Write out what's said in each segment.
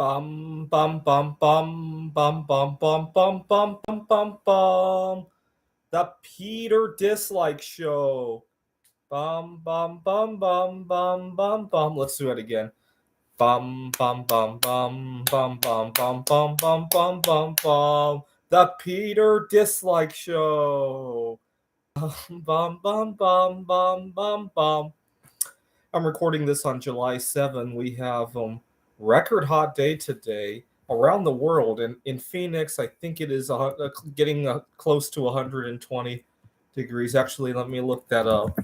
Bum bum bum bum bum bum bum bum bum bum bum bum. The Peter Dislike Show. Bum bum bum bum bum bum bum. Let's do it again. Bum bum bum bum bum bum bum bum bum bum bum bum. The Peter Dislike Show. Bum bum bum bum bum bum. I'm recording this on July 7. We have record hot day today around the world. And in Phoenix, I think it is getting close to 120 degrees. Actually, let me look that up.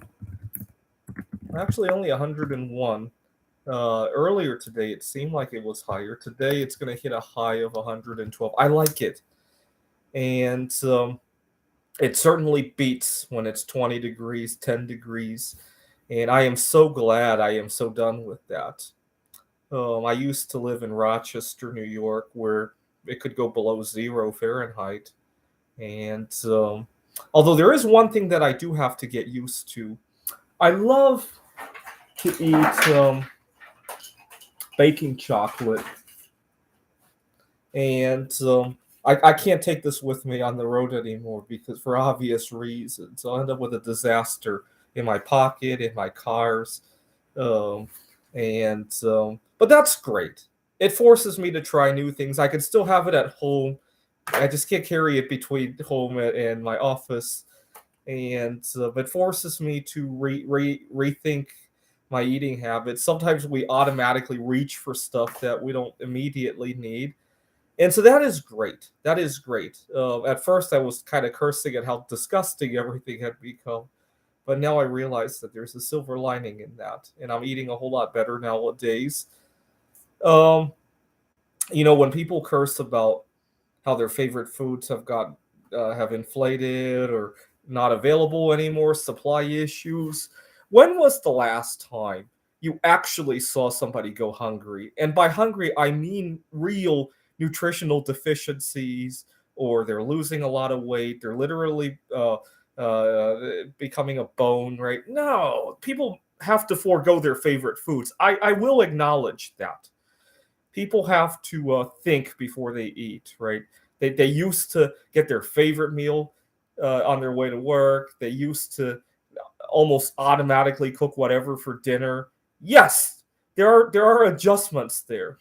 Actually, only 101. Earlier today, it seemed like it was higher. Today, it's going to hit a high of 112. I like it. And it certainly beats when it's 20 degrees, 10 degrees. And I am so glad I am so done with that. I used to live in Rochester, New York, where it could go below 0 Fahrenheit. And although there is one thing that I do have to get used to, I love to eat baking chocolate. And I can't take this with me on the road anymore because, for obvious reasons, I'll end up with a disaster in my pocket, in my cars. Um, but that's great. It forces me to try new things. I can still have it at home. I just can't carry it between home and my office, and it forces me to rethink my eating habits. Sometimes we automatically reach for stuff that we don't immediately need, and so that is great. That is great. At first, I was kind of cursing at how disgusting everything had become, but now I realize that there's a silver lining in that, and I'm eating a whole lot better nowadays. Um, when people curse about how their favorite foods have inflated or not available anymore, supply issues. When was the last time you actually saw somebody go hungry? And by hungry, I mean real nutritional deficiencies, or they're losing a lot of weight. They're literally becoming a bone, right? No, people have to forego their favorite foods. I will acknowledge that people have to think before they eat, right? They used to get their favorite meal on their way to work. They used to almost automatically cook whatever for dinner. Yes, there are adjustments there,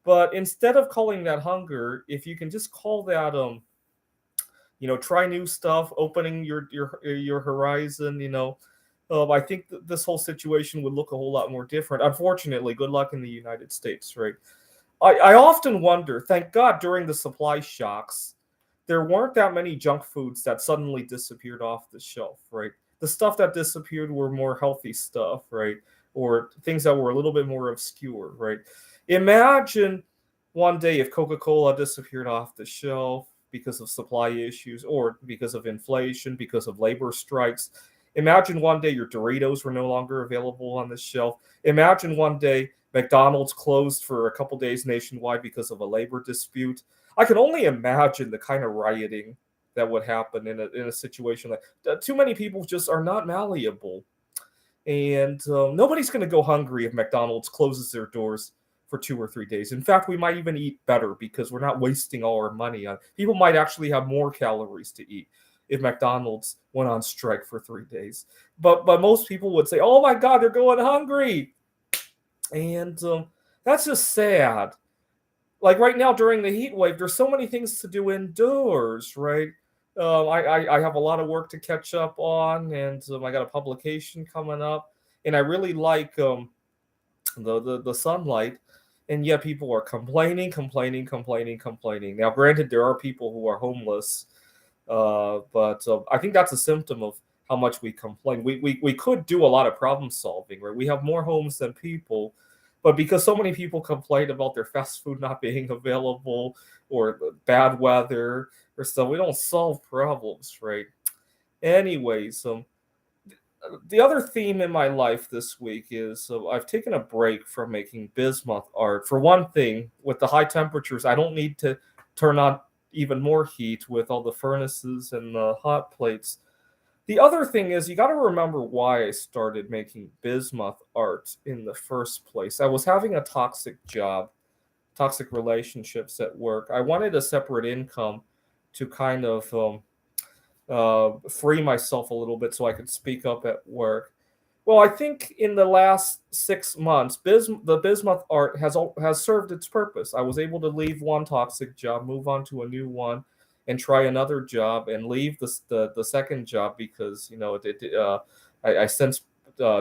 but instead of calling that hunger, if you can just call that try new stuff, opening your horizon, I think this whole situation would look a whole lot more different. Unfortunately, good luck in the United States, right? I often wonder, thank God during the supply shocks, there weren't that many junk foods that suddenly disappeared off the shelf, right? The stuff that disappeared were more healthy stuff, right? Or things that were a little bit more obscure, right? Imagine one day if Coca Cola disappeared off the shelf because of supply issues or because of inflation, because of labor strikes. Imagine one day your Doritos were no longer available on the shelf. Imagine one day McDonald's closed for a couple days nationwide because of a labor dispute. I can only imagine the kind of rioting that would happen in a situation like that. Too many people just are not malleable. And nobody's going to go hungry if McDonald's closes their doors for 2 or 3 days. In fact, we might even eat better because we're not wasting all our money on. People might actually have more calories to eat if McDonald's went on strike for 3 days. But most people would say, "Oh my God, they're going hungry," and that's just sad. Like right now during the heat wave, there's so many things to do indoors, right? I have a lot of work to catch up on, and I got a publication coming up, and I really like the sunlight, and yet people are complaining, complaining, complaining, complaining. Now, granted, there are people who are homeless, but I think that's a symptom of how much we complain. We could do a lot of problem solving, right? We have more homes than people, but because so many people complain about their fast food not being available or bad weather or stuff, we don't solve problems, right? Anyways, the other theme in my life this week is I've taken a break from making bismuth art. For one thing, with the high temperatures, I don't need to turn on even more heat with all the furnaces and the hot plates. The other thing is, you got to remember why I started making bismuth art in the first place. I was having a toxic job, toxic relationships at work. I wanted a separate income to kind of free myself a little bit so I could speak up at work. Well, I think in the last 6 months, the Bismuth art has served its purpose. I was able to leave one toxic job, move on to a new one, and try another job, and leave the second job because I sensed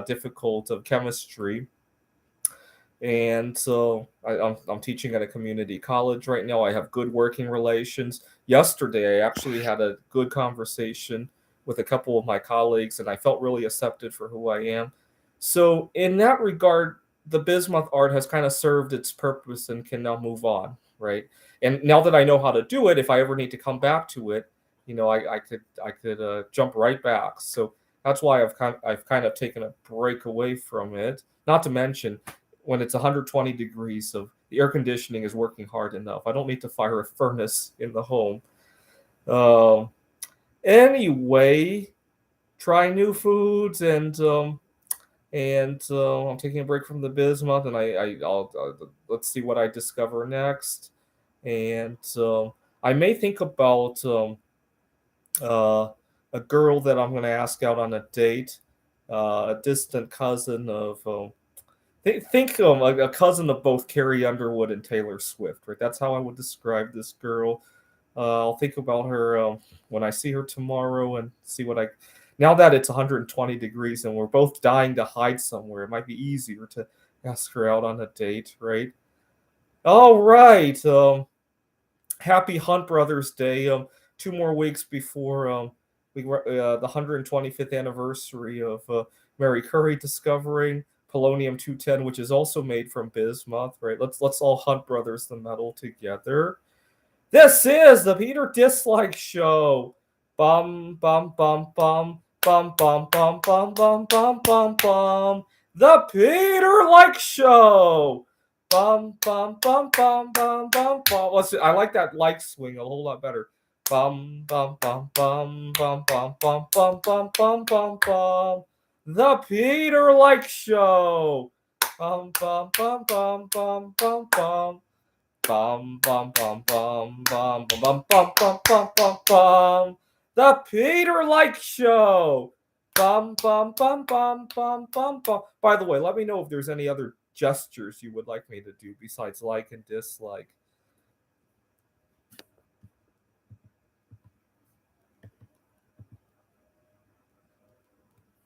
difficult of chemistry, and so I'm teaching at a community college right now. I have good working relations. Yesterday, I actually had a good conversation with a couple of my colleagues, and I felt really accepted for who I am. So, in that regard, the Bismuth art has kind of served its purpose and can now move on, right? And now that I know how to do it, if I ever need to come back to it, I could jump right back. So that's why I've kind of taken a break away from it. Not to mention, when it's 120 degrees, so the air conditioning is working hard enough. I don't need to fire a furnace in the home. Um, anyway, try new foods, and I'm taking a break from the bismuth, and I'll let's see what I discover next, and I may think about uh, a girl that I'm going to ask out on a date, a distant cousin of. Think a cousin of both Carrie Underwood and Taylor Swift, right? That's how I would describe this girl. I'll think about her when I see her tomorrow and see what I. Now that it's 120 degrees and we're both dying to hide somewhere, it might be easier to ask her out on a date, right? All right. Happy Hunt Brothers Day. 2 more weeks before the 125th anniversary of Mary Curry discovering polonium 210, which is also made from bismuth. Right? Let's all Hunt Brothers the metal together. This is the Peter Dislike Show. Bum bum bum bum bum bum bum bum bum bum bum bum. The Peter Like Show. Bum bum bum bum bum bum bum. I like that like swing a whole lot better. Bum bum bum bum bum bum bum bum bum bum bum bum. The Peter Like Show. Bum bum bum bum bum bum bum. Bum bum bum bum bum bum bum bum bum bum bum. The Peter Like Show. Bum bum bum bum bum bum bum. By the way, let me know if there's any other gestures you would like me to do besides like and dislike.